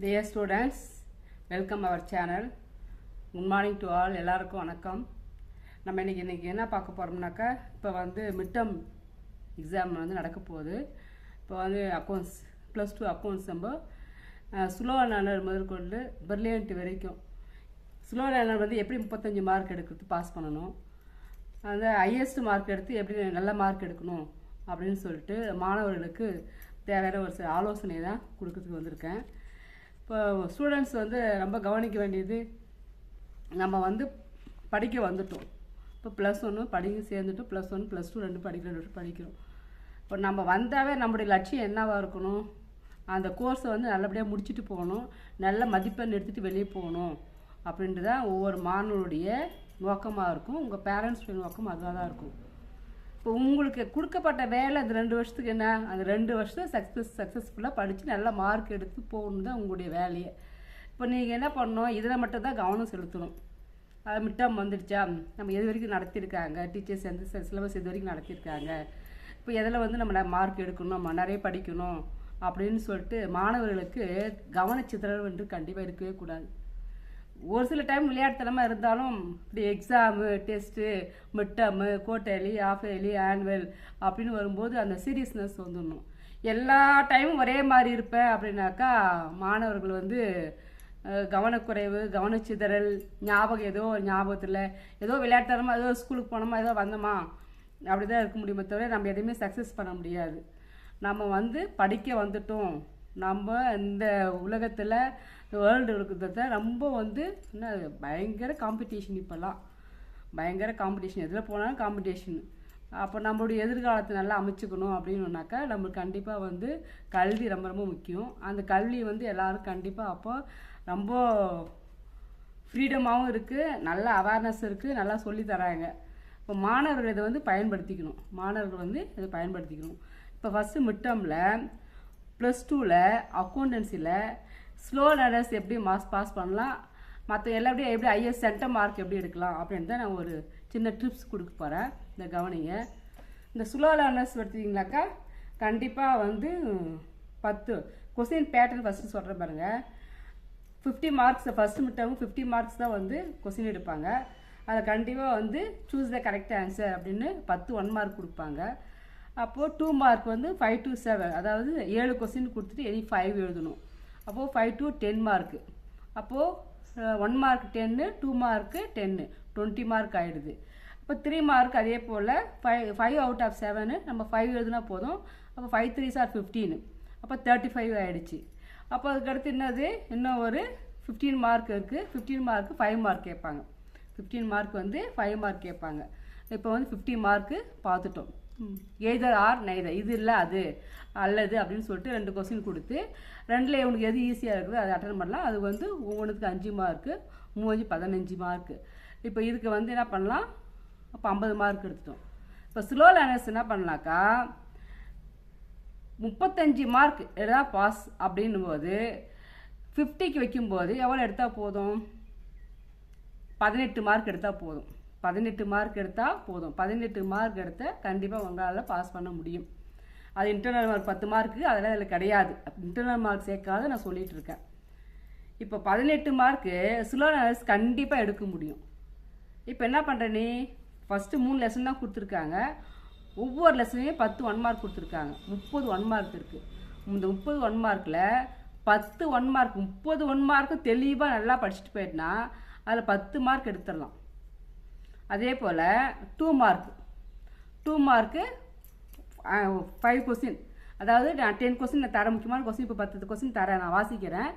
Dear students, welcome our channel. Good morning to all. எல்லாருக்கும் வணக்கம். நம்ம இன்னைக்கு என்ன பார்க்க போறோம்னாக்கா இப்போ வந்து மிட்டம் எக்ஸாம் வந்து நடக்க போகுது. இப்போ வந்து அக்கவுண்ட்ஸ் +2 அக்கவுண்ட்ஸ் நம்ம ஸ்லோ லேர்னர் முதற்கொண்டு பிரில்லியன்ட் வரைக்கும் ஸ்லோ லேர்னர் வந்து எப்படி 35 மார்க் எடுக்கிறது பாஸ் பண்ணணும், அந்த ஹையஸ்ட் மார்க் எடுத்து எப்படி நல்ல மார்க் எடுக்கணும் அப்படின்னு சொல்லிட்டு மாணவர்களுக்கு தேவையான ஒரு சில ஆலோசனை தான் கொடுக்கறதுக்கு வந்திருக்கேன். இப்போ ஸ்டூடெண்ட்ஸ் வந்து ரொம்ப கவனிக்க வேண்டியது, நம்ம வந்து படிக்க வந்துட்டோம். இப்போ +1 படிக்க சேர்ந்துட்டோம், +1 +2 2 படிக்கிறோம். இப்போ நம்ம வந்தாவே நம்முடைய லட்சியம் என்னவாக இருக்கணும், அந்த கோர்ஸை வந்து நல்லபடியாக முடிச்சுட்டு போகணும், நல்ல மதிப்பெண் எடுத்துகிட்டு வெளியே போகணும் அப்படின்ட்டு தான் ஒவ்வொரு மாணவருடைய நோக்கமாக இருக்கும். உங்கள் பேரண்ட்ஸுடைய நோக்கம் அதுவாக தான் இருக்கும். இப்போ உங்களுக்கு கொடுக்கப்பட்ட வேலை அந்த 2 வருஷத்துக்கு என்ன, அந்த 2 வருஷம் சக்ஸஸ்ஃபுல்லாக படித்து நல்ல மார்க் எடுத்து போகணும் தான் உங்களுடைய வேலையை. இப்போ நீங்கள் என்ன பண்ணணும், இதில் மட்டும் தான் கவனம் செலுத்தணும். அது மிட்டம் வந்துடுச்சா, நம்ம எது வரைக்கும் நடத்தியிருக்காங்க, டீச்சர்ஸ் எந்த சிலபஸ் எது வரைக்கும் நடத்தியிருக்காங்க, இப்போ எதில் வந்து நம்ம மார்க் எடுக்கணும், நம்ம நிறைய படிக்கணும் அப்படின்னு சொல்லிட்டு மாணவர்களுக்கு கவனச்சிதறல் என்று கண்டிப்பாக இருக்கவே கூடாது. ஒரு சில டைம் விளையாட்டுத்தனமாக இருந்தாலும் இப்படி exam, test, midterm, quarterly, half yearly, annual அப்படின்னு வரும்போது அந்த சீரியஸ்னஸ் வந்துடணும். எல்லா டைமும் ஒரே மாதிரி இருப்பேன் அப்படின்னாக்கா மாணவர்கள் வந்து கவனக்குறைவு, கவனச்சிதறல், ஞாபகம் ஏதோ ஒரு ஞாபகத்தில் ஏதோ விளையாட்டுத்தனமாக ஏதோ ஸ்கூலுக்கு போனோமா ஏதோ வந்தோமா அப்படி தான் இருக்க முடியுமே தவிர நம்ம எதையுமே சக்ஸஸ் பண்ண முடியாது. நம்ம வந்து படிக்க வந்துட்டோம், நம்ம இந்த உலகத்தில் வேர்ல்டு இருக்கிறத ரொம்ப வந்து என்ன பயங்கர காம்படிஷன், இப்போல்லாம் பயங்கர காம்படிஷன், எதில் போனாலும் காம்படிஷன். அப்போ நம்மளுடைய எதிர்காலத்தை நல்லா அமைச்சுக்கணும் அப்படின்னாக்கா நம்மளுக்கு கண்டிப்பாக வந்து கல்வி ரொம்ப ரொம்ப முக்கியம். அந்த கல்வி வந்து எல்லோரும் கண்டிப்பாக அப்போ ரொம்ப ஃப்ரீடமாகவும் இருக்குது, நல்ல அவேர்னஸ் இருக்குது, நல்லா சொல்லி தராங்க. இப்போ மாணவர்கள் இதை வந்து பயன்படுத்திக்கணும், இதை பயன்படுத்திக்கணும். இப்போ ஃபஸ்ட்டு மிட்டமில் +2ல் அக்கௌண்டன்சியில் ஸ்லோ லேர்னர்ஸ் எப்படி பாஸ் பண்ணலாம், மற்ற எல்லாத்தையும் எப்படி ஹையஸ்ட் சென்டம் மார்க் எப்படி எடுக்கலாம் அப்படின்னு தான் நான் ஒரு சின்ன டிப்ஸ் கொடுக்க போகிறேன். இந்த கவனிங்க. இந்த ஸ்லோ லேர்னர்ஸ் எடுத்தீங்கன்னாக்கா கண்டிப்பாக வந்து 10 கொஸ்டின் பேட்டர்ன் ஃபஸ்ட்டு சொல்கிறேன் பாருங்கள். 50 மார்க்ஸ் ஃபஸ்ட்டு மிட்டம் 50 மார்க்ஸ் தான் வந்து கொஸ்டின் எடுப்பாங்க. அதை கண்டிப்பாக வந்து சூஸ் த கரெக்ட் ஆன்சர் அப்படின்னு 10 1 மார்க் கொடுப்பாங்க. அப்போது 2 மார்க் வந்து 5 to 7, அதாவது 7 கொஸ்டின் கொடுத்துட்டு எனி 5 எழுதணும். அப்போது 5 to 10 மார்க்கு. அப்போது 1 மார்க் 10, 2 மார்க்கு 10, 20 மார்க் ஆகிடுது. அப்போ 3 மார்க் அதே போல் 5 அவுட் ஆஃப் 7 நம்ம 5 எழுதுனா போதும். அப்போ 5 3s are 15, அப்போ 35 ஆகிடுச்சு. அப்போ அதுக்கடுத்து என்னது, இன்னும் ஒரு 15 மார்க் இருக்குது. 15 மார்க்கு 5 மார்க் கேட்பாங்க. 15 மார்க் வந்து 5 மார்க் கேட்பாங்க. இப்போ வந்து 50 மார்க்கு பார்த்துட்டோம். எய்தர் ஆர் நெய்தர், இது இல்லை அது அல்லது அப்படின்னு சொல்லிட்டு 2 கொஸ்டின் கொடுத்து 2ல் இவனுக்கு எது ஈஸியாக இருக்குதோ அதை அட்டன் பண்ணலாம். அது வந்து ஒவ்வொன்றுக்கு 5 மார்க்கு, 3 15 மார்க்கு. இப்போ இதுக்கு வந்து என்ன பண்ணலாம், அப்போ 50 மார்க் எடுத்துட்டோம். இப்போ ஸ்லோ லேர்னர்ஸ் என்ன பண்ணலாக்கா 35 மார்க் எடுத்தா பாஸ் அப்படின்னும் போது 50க்கு வைக்கும்போது எவ்வளோ எடுத்தால் போதும், 18 மார்க் எடுத்தால் போதும். 18 மார்க் எடுத்தால் போதும். 18 மார்க் எடுத்தால் கண்டிப்பாக உங்களால் பாஸ் பண்ண முடியும். அது இன்டர்னல் மார்க் 10 மார்க்கு அதெல்லாம் இதில் கிடையாது. இன்டர்னல் மார்க் சேர்க்காத நான் சொல்லிகிட்டு இருக்கேன். இப்போ 18 மார்க்கு ஸ்லோ லேர்னர்ஸ் கண்டிப்பாக எடுக்க முடியும். இப்போ என்ன பண்ணுற, நீ ஃபஸ்ட்டு 3 லெசன் தான் கொடுத்துருக்காங்க. ஒவ்வொரு லெசன்லேயும் 10 1 மார்க் கொடுத்துருக்காங்க. 30 1 மார்க் இருக்குது. இந்த 30 1 மார்க்கில் 10 1 மார்க் 30 1 மார்க்கு தெளிவாக நல்லா படிச்சுட்டு போயிட்டுனா அதில் 10 மார்க் எடுத்துடலாம். அதே போல் 2 மார்க்கு 5 கொஸ்டின், அதாவது நான் 10 கொஸ்டின் நான் தரேன், முக்கியமான கொஸ்டின் இப்போ 10 கொஸ்டின் தரேன், நான் வாசிக்கிறேன்.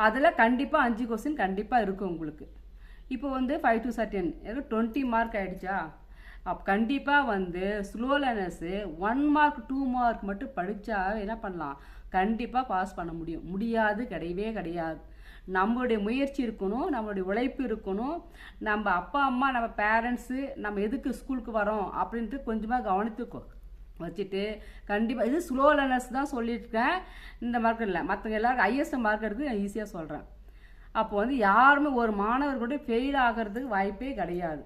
அதில் கண்டிப்பாக 5 கொஸ்டின் கண்டிப்பாக இருக்கும் உங்களுக்கு. இப்போ வந்து 5 to 10 20 மார்க் ஆகிடுச்சா. அப்போ கண்டிப்பாக வந்து ஸ்லோ லேர்னர்ஸு 1 மார்க் 2 மார்க் மட்டும் படித்தா என்ன பண்ணலாம், கண்டிப்பாக பாஸ் பண்ண முடியும். முடியாது கிடையவே கிடையாது. நம்மளுடைய முயற்சி இருக்கணும், நம்மளுடைய உழைப்பு இருக்கணும். நம்ம அப்பா அம்மா நம்ம பேரண்ட்ஸு நம்ம எதுக்கு ஸ்கூலுக்கு வரோம் அப்படின்ட்டு கொஞ்சமாக கவனித்துக்கோ வச்சுட்டு கண்டிப்பாக இது ஸ்லோ லேர்னர்ஸ் தான் சொல்லியிருக்கேன். இந்த மார்க் இல்லை, மற்றவங்க எல்லாருக்கும் ஹையஸ்ட் மார்க் எடுத்து நான் ஈஸியாக சொல்கிறேன். அப்போ வந்து யாருமே ஒரு மாணவர் கூட ஃபெயில் ஆகிறதுக்கு வாய்ப்பே கிடையாது,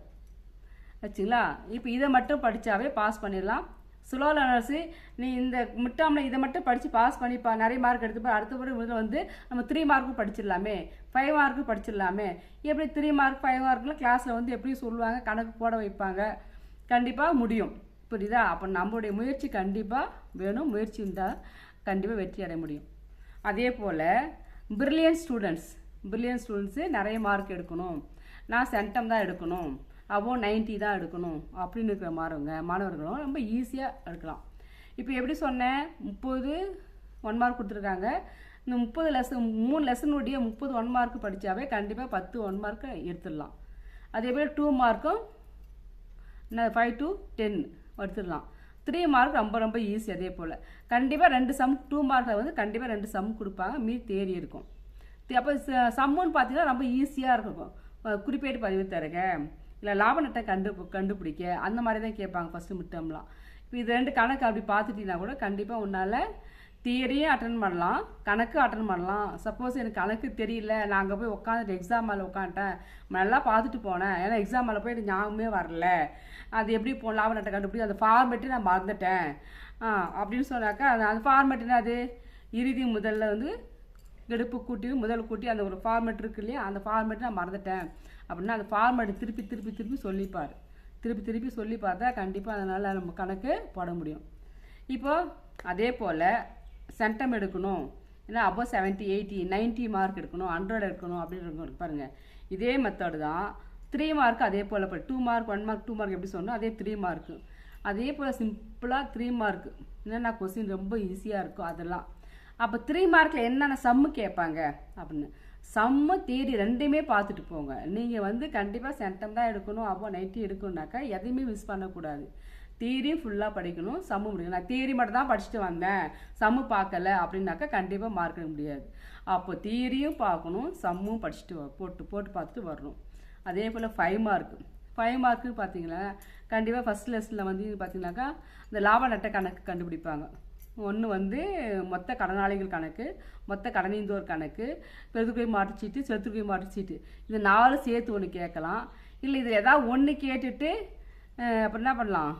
வச்சுங்களா. இப்போ இதை மட்டும் படித்தாவே பாஸ் பண்ணிடலாம். ஸ்லோ லேர்னர்ஸு நீ இந்த மிட்டாமில் இதை மட்டும் படித்து பாஸ் பண்ணிப்பா, நிறைய மார்க் எடுத்துப்பா, அடுத்த முறை இதில் வந்து நம்ம 3 மார்க்கும் படிச்சிடலாமே, 5 மார்க்கும் படிச்சிடலாமே. எப்படி 3 மார்க் 5 மார்க்கில் கிளாஸில் வந்து எப்படி சொல்லுவாங்க, கணக்கு போட வைப்பாங்க. கண்டிப்பாக முடியும். புரியுதா? அப்போ நம்மளுடைய முயற்சி கண்டிப்பாக வேணும். முயற்சி இருந்தால் கண்டிப்பாக வெற்றி அடைய முடியும். அதே போல் பிரில்லியன்ட் ஸ்டூடெண்ட்ஸு நிறைய மார்க் எடுக்கணும், நான் சென்டம் தான் எடுக்கணும், அபோவ் 90 தான் எடுக்கணும் அப்படின்னு இருக்கிற மாணவர்களும் ரொம்ப ஈஸியாக எடுக்கலாம். இப்போ எப்படி சொன்னேன், 30 1 மார்க் கொடுத்துருக்காங்க. இந்த 30 லெசன் 3 லெசனுடைய 30 1 மார்க் படித்தாவே கண்டிப்பாக 10 1 மார்க்கு எடுத்துடலாம். அதே போல் 2 மார்க்கும் 5 to 10 எடுத்துடலாம். 3 மார்க் ரொம்ப ரொம்ப ஈஸி. அதே போல் கண்டிப்பாக 2 சம் 2 மார்க்கில் வந்து கண்டிப்பாக 2 சம் கொடுப்பாங்க, மீதி தேரி இருக்கும். அப்போ சம்முன்னு பார்த்தீங்கன்னா ரொம்ப ஈஸியாக இருக்கும். குறிப்பேட்டு பதிவு தருக, இல்லை லாப நட்டை கண்டுபிடிக்க, அந்த மாதிரி தான் கேட்பாங்க ஃபஸ்ட்டு மிட்டம்லாம். இப்போ இது 2 கணக்கு அப்படி பார்த்துட்டிங்கன்னா கூட கண்டிப்பாக உன்னால் தியரியும் அட்டன் பண்ணலாம், கணக்கு அட்டன் பண்ணலாம். சப்போஸ் எனக்கு கணக்கு தெரியல, நான் அங்கே போய் உட்காந்துட்டு எக்ஸாம் மேலே உட்காந்துட்டேன், நல்லா பார்த்துட்டு போனேன், ஏன்னா எக்ஸாம் மேலே போய் எனக்கு ஞாபகமே வரல, அது எப்படி போகணும் லாப நட்டை கண்டுபிடி, அந்த ஃபார்மேட்டு நான் மறந்துட்டேன் அப்படின்னு சொன்னாக்கா, அந்த ஃபார்மேட்டுன்னா அது இறுதி முதல்ல வந்து எடுப்பு கூட்டி முதல் கூட்டி அந்த ஒரு ஃபார்மேட் இருக்கு இல்லையா, அந்த ஃபார்மேட் நான் மறந்துட்டேன் அப்படின்னா அந்த ஃபார்மேட் திருப்பி சொல்லிப்பார். திருப்பி சொல்லி பார்த்தா கண்டிப்பாக அதனால் நம்ம கணக்கு போட முடியும். இப்போது அதே போல் சென்டம் எடுக்கணும், ஏன்னா அபோவ் 70 80 90 மார்க் எடுக்கணும், 100 எடுக்கணும் அப்படின்னு பாருங்கள். இதே மெத்தடு தான் 3 மார்க். அதே போல் 2 மார்க் 1 மார்க் 2 மார்க் எப்படி சொன்னோம், அதே 3 மார்க்கு. அதே போல் சிம்பிளாக 3 மார்க்கு என்னென்னா கொஸ்டின் ரொம்ப ஈஸியாக இருக்கும் அதெல்லாம். அப்போ 3 மார்க்கில் என்னென்ன சம்மு கேட்பாங்க அப்படின்னு, சம்மு தியரி ரெண்டுமே பார்த்துட்டு போங்க. நீங்கள் வந்து கண்டிப்பாக சென்டம் தான் எடுக்கணும், அப்போ 90 எடுக்கணுன்னாக்கா எதையுமே மிஸ் பண்ணக்கூடாது. தியரியும் ஃபுல்லாக படிக்கணும், சம்மு முடியும். நான் தியரி மட்டும் தான் படிச்சுட்டு வந்தேன், சம்மு பார்க்கல அப்படின்னாக்கா கண்டிப்பாக மார்க் எடுக்க முடியாது. அப்போ தியரியும் பார்க்கணும், சம்மும் படிச்சுட்டு போட்டு பார்த்துட்டு வரணும். அதே போல் 5 மார்க்கு பார்த்தீங்கன்னா கண்டிப்பாக ஃபஸ்ட் லெசனில் வந்து பார்த்தீங்கன்னாக்கா இந்த லாப நட்ட கணக்கு கண்டுபிடிப்பாங்க. ஒன்று வந்து மொத்த கடனாளிகள் கணக்கு, மொத்த கடனீந்தோர் கணக்கு, பெருதுகை மாற்றுச்சீட்டு, செத்துகை மாற்றுச்சீட்டு, இது 4 சேர்த்து ஒன்று கேட்கலாம். இல்லை இது ஏதாவது ஒன்று கேட்டுட்டு அப்புறம் என்ன பண்ணலாம்,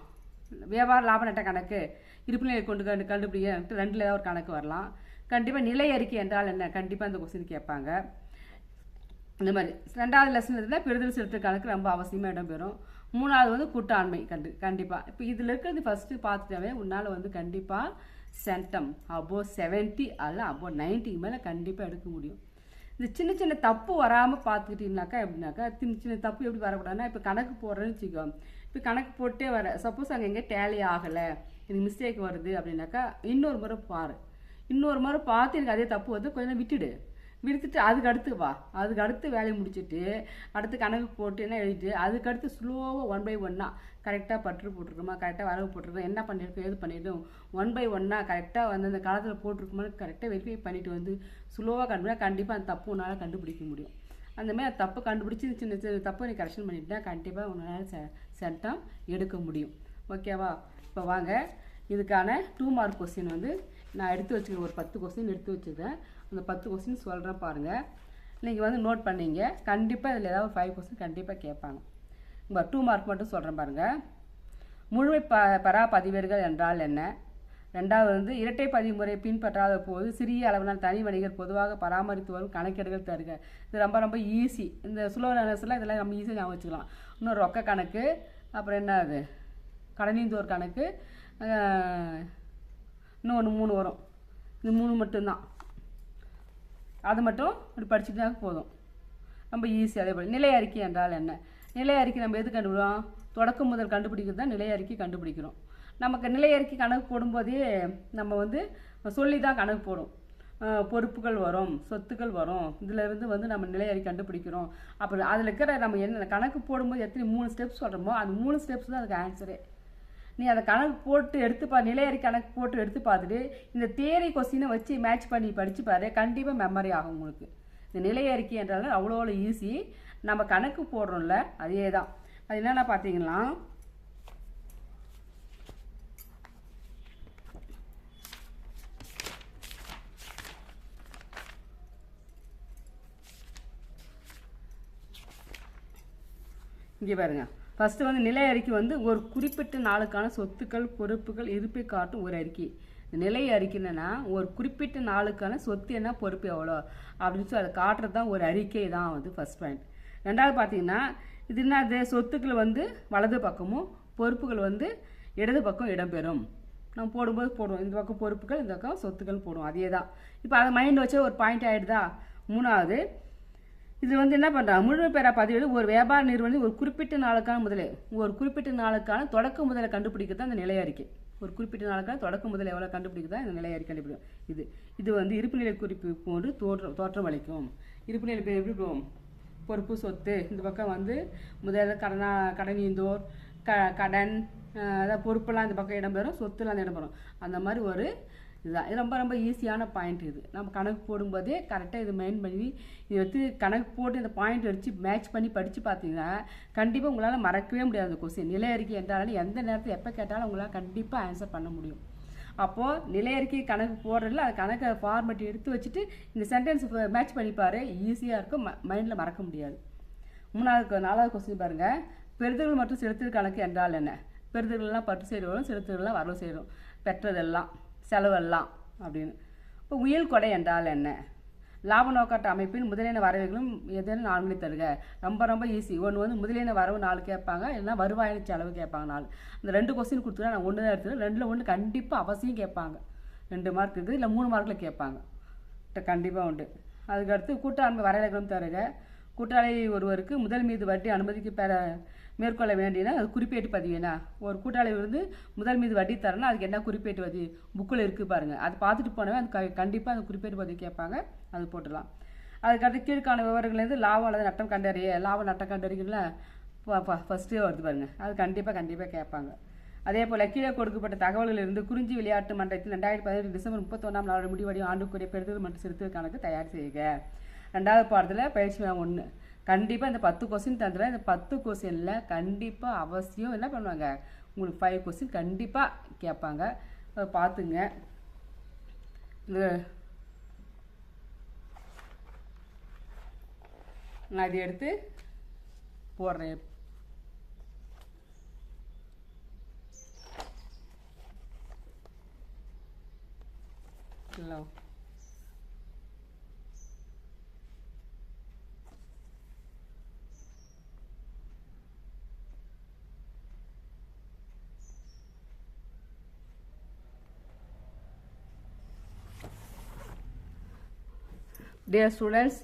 வியாபார லாப நட்ட கணக்கு, இருப்பு நிலை கண்டுபிடிக்க 2ல் ஏதாவது ஒரு கணக்கு வரலாம். கண்டிப்பாக நிலை அறிக்கை என்றால் என்ன, கண்டிப்பாக அந்த கொஸ்டின் கேட்பாங்க. இந்த மாதிரி 2வது லெசன் இருந்தால் பெறுதல் செலுத்தல் கணக்கு ரொம்ப அவசியமாக இடம்பெறும். 3வது வந்து கூட்டாண்மை கண்டிப்பாக. இப்போ இதில் இருக்கிறது ஃபஸ்ட்டு பார்த்துட்டாவே உன்னால் வந்து கண்டிப்பாக சென்டம் அபோவ் 70 அல்ல அபோவ் 90 மேலே கண்டிப்பாக எடுக்க முடியும். இந்த சின்ன தப்பு வராமல் பார்த்துக்கிட்டீங்கனாக்கா எப்படின்னாக்கா, சின்ன தப்பு எப்படி வரக்கூடாதுன்னா, இப்போ கணக்கு போடுறேன்னு வச்சுக்கோ, இப்போ கணக்கு போட்டே வர சப்போஸ் அங்கே எங்கே டேலி ஆகலை, எனக்கு மிஸ்டேக் வருது அப்படின்னாக்கா இன்னொரு முறை பார்த்து எனக்கு அதே தப்பு வந்து கொஞ்சம் விட்டுட்டு அதுக்கு அடுத்து வேலையை முடிச்சுட்டு அடுத்து கணக்கு போட்டு என்ன எழுதிட்டு அதுக்கடுத்து ஸ்லோவாக 1 by 1 கரெக்டாக பற்று போட்டிருக்குமா, கரெக்டாக வரவு போட்டிருக்கோம், என்ன பண்ணியிருக்கோம் ஏது பண்ணிவிடும் 1 by 1 கரெக்டாக வந்து அந்த காலத்தில் போட்டிருக்குமா கரெக்டாக வெரிஃபை பண்ணிவிட்டு வந்து ஸ்லோவாக கண்டிப்பாக அந்த தப்பு உன்னால் கண்டுபிடிக்க முடியும். அந்தமாதிரி தப்பு கண்டுபிடிச்சி சின்ன தப்பு நீ கரெக்ஷன் பண்ணிட்டா கண்டிப்பாக உன்னால் சென்டம் எடுக்க முடியும். ஓகேவா? இப்போ வாங்க இதுக்கான 2 மார்க் கொஸ்டின் வந்து நான் எடுத்து வச்சுருக்கேன். ஒரு 10 கொஸ்டின் எடுத்து வச்சுருக்கேன். அந்த 10 கொஸ்டின் சொல்கிறேன் பாருங்கள். நீங்கள் வந்து நோட் பண்ணிங்க. கண்டிப்பாக இதில் ஏதாவது 5 கொஸ்டின் கண்டிப்பாக கேட்பாங்க. இப்போ 2 மார்க் மட்டும் சொல்கிறேன் பாருங்கள். முழுமை பெறா பதிவேடுகள் என்றால் என்ன? 2வது வந்து இரட்டை பதிமுறை பின்பற்றாத போது சிறிய அளவிலான தனி வணிகர் பொதுவாக பராமரித்து வரும் கணக்கெடுகள் தருக. இது ரொம்ப ஈஸி. இந்த ஸ்லோ லேர்னர்ஸ்லாம் இதெல்லாம் நம்ம ஈஸியாக ஞாபகம் வச்சுக்கலாம். இன்னும் ரொக்க கணக்கு, அப்புறம் என்ன அது கடனீந்தோர் கணக்கு, இன்னும் ஒன்று 3 வரும். இது 3 மட்டும்தான். அது மட்டும் இப்படி படிச்சுட்டு போதும், ரொம்ப ஈஸி. அதே போல் நிலை அறிக்கை என்றால் என்ன? நிலை அறிக்கை நம்ம எது கண்டுபிடிக்கிறோம்? தொடக்கம் முதல் கண்டுபிடிக்கிறது தான் நிலை அறிக்கை கண்டுபிடிக்கிறோம். நமக்கு நிலை அறிக்கை கணக்கு போடும்போதே நம்ம வந்து சொல்லி தான் கணக்கு போடும். பொறுப்புகள் வரும், சொத்துக்கள் வரும், இதில் இருந்து வந்து நம்ம நிலை அறிக்கை கண்டுபிடிக்கிறோம். அப்புறம் அதில் இருக்கிற நம்ம என்ன கணக்கு போடும்போது எத்தனை 3 ஸ்டெப்ஸ் சொல்கிறோமோ அந்த 3 ஸ்டெப்ஸ் தான் அதுக்கு ஆன்சரே. நீ அதை கணக்கு போட்டு நிலை அறிக்கை கணக்கு போட்டு எடுத்து பார்த்துட்டு இந்த தியரி கொஸ்டினை வச்சு மேட்ச் பண்ணி படித்து பாரு, கண்டிப்பாக மெமரி ஆகும் உங்களுக்கு. இந்த நிலை அறிக்கை என்றாலும் அவ்வளோ ஈஸி. நம்ம கணக்கு போடுறோம்ல அதே தான். அது என்னென்ன பார்த்தீங்கன்னா, இங்கே பாருங்க, ஃபஸ்ட்டு வந்து நிலை அறிக்கை வந்து ஒரு குறிப்பிட்ட நாளுக்கான சொத்துக்கள் பொறுப்புகள் இருப்பை காட்டும் ஒரு அறிக்கை. நிலை அறிக்கைன்னா ஒரு குறிப்பிட்ட நாளுக்கான சொத்து என்ன பொறுப்பு எவ்வளோ அப்படின்னு சொல்லி அதை காட்டுறது தான் ஒரு அறிக்கை தான் வந்து ஃபஸ்ட் பாயிண்ட். ரெண்டாவது பார்த்தீங்கன்னா இது என்னது, சொத்துக்கள் வந்து வலது பக்கமும் பொறுப்புகள் வந்து இடது பக்கம் இடம்பெறும். நம்ம போடும்போது போடுவோம், இந்த பக்கம் பொறுப்புகள் இந்த பக்கம் சொத்துக்கள் போடுவோம், அதே தான். இப்போ அதை மைண்ட் வச்சு ஒரு பாயிண்ட் ஆகிடுதா. மூணாவது இது வந்து என்ன பண்ணுறாங்க, முழு பெற பதிவேடு ஒரு வியாபார நிறுவனம் ஒரு குறிப்பிட்ட நாளுக்கான தொடக்க முதலை கண்டுபிடிக்க தான் இந்த நிலை அறிக்கை. ஒரு குறிப்பிட்ட நாளுக்கான தொடக்க முதல் எவ்வளோ கண்டுபிடிக்க தான் இந்த நிலை அறிக்கை கண்டுபிடிக்கும். இது வந்து இருப்புநிலை குறிப்பு போன்று தோற்றம் அளிக்கும். இருப்புநிலை எப்படி போகும், பொறுப்பு சொத்து இந்த பக்கம் வந்து முதல்ல கடனீந்தோர் கடன் அதாவது பொறுப்பெல்லாம் இந்த பக்கம் இடம்பெறும், சொத்துலாம் அந்த இடம்பெறும். அந்த மாதிரி ஒரு இதுதான். இது ரொம்ப ரொம்ப ஈஸியான பாயிண்ட். இது நம்ம கணக்கு போடும்போதே கரெக்டாக இது மெயின் பண்ணி இது வச்சு கணக்கு போட்டு இந்த பாயிண்ட் வச்சு மேட்ச் பண்ணி படித்து பார்த்தீங்கன்னா கண்டிப்பாக உங்களால் மறக்கவே முடியாது அந்த கொஸ்டின். நிலை அறிக்கை என்றாலும் எந்த நேரத்தில் எப்போ கேட்டாலும் உங்களால் கண்டிப்பாக ஆன்சர் பண்ண முடியும். அப்போது நிலை அறிக்கை கணக்கு போடுறதுல அது கணக்கை ஃபார்மேட் எடுத்து வச்சுட்டு இந்த சென்டென்ஸ் மேட்ச் பண்ணிப்பார், ஈஸியாக இருக்கும், மைண்டில் மறக்க முடியாது. நாலாவது கொஸ்டின் பாருங்கள், பெறுதல்கள் மற்றும் செலுத்தல் கணக்கு என்றால் என்ன? பெறுதல்கள்லாம் பற்று செய்து வரும், செலுத்தல்கள்லாம் வரவு செய்கிறோம், பெற்றதெல்லாம் செலவெல்லாம் அப்படின்னு. இப்போ உயல் கொடை என்றால் என்ன? லாப நோக்காட்ட அமைப்பின் முதலின வரவுகளும் எதுன்னு 4 தருக. ரொம்ப ரொம்ப ஈஸி. ஒன்று வந்து முதலின வரவு 4 கேட்பாங்க, இல்லைன்னா வருவாயின் செலவு கேட்பாங்க 4. அந்த 2 கொஸ்டின் கொடுத்துட்டா நான் 1 தான் எடுத்துக்கிறேன். 2ல் 1 கண்டிப்பாக அவசியம் கேட்பாங்க. 2 மார்க் இருக்குது, இல்லை 3 மார்க்கில் கேட்பாங்க, கண்டிப்பாக உண்டு. அதுக்கடுத்து கூட்டாண்மை வரையறைகளும் தருக. கூட்டாளி ஒருவருக்கு முதல் மீது வட்டி அனுமதிக்கு மேற்கொள்ள வேண்டியனா அது குறிப்பேட்டு பதிவேனா. ஒரு கூட்டாளி வந்து முதல் மீது வட்டி தரேன்னா அதுக்கு என்ன குறிப்பேட்டு பதிவு புக்கில் இருக்குது பாருங்கள், அது பார்த்துட்டு போனவே அது கண்டிப்பாக அந்த குறிப்பேட்டு பதிவு கேட்பாங்க, அது போட்டுடலாம். அதுக்கடுத்து கீழ்கான விவரங்கள்லேருந்து லாபம் அல்லது நட்டம் லாபம் நட்டம் கண்டறிக்கல ஃபஸ்ட்டே வருது பாருங்கள், அது கண்டிப்பாக கேட்பாங்க. அதே போல் கீழே கொடுக்கப்பட்ட தகவல்களிலிருந்து குறிஞ்சி விளையாட்டு மன்றத்தில் 2018 டிசம்பர் 31ஆம் நாள் முடிவடையும் ஆண்டுக்குரிய பெறுதல் மற்றும் செலுத்தல் கணக்கு தயார் செய்க. 2வது பாடத்தில் பயிற்சி 1 கண்டிப்பாக இந்த 10 கொஸ்டின் தந்துடுறேன். இந்த 10 கொஸ்டினில் கண்டிப்பாக அவசியம் என்ன பண்ணுவாங்க, உங்களுக்கு 5 கொஸ்டின் கண்டிப்பாக கேட்பாங்க, பார்த்துங்க. இது நான் இதை எடுத்து போடுறேன். ஹலோ டியர் ஸ்டூடெண்ட்ஸ்,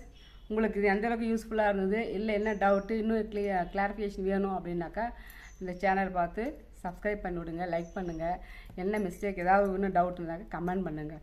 உங்களுக்கு இது எந்தளவுக்கு யூஸ்ஃபுல்லாக இருந்தது, இல்லை என்ன டவுட்டு இன்னும் கிளாரிஃபிகேஷன் வேணும் அப்படின்னாக்கா இந்த சேனல் பார்த்து சப்ஸ்கிரைப் பண்ணி விடுங்க, லைக் பண்ணுங்கள். என்ன மிஸ்டேக் ஏதாவது இன்னும் டவுட் இருந்தாக்கா கமெண்ட் பண்ணுங்கள்.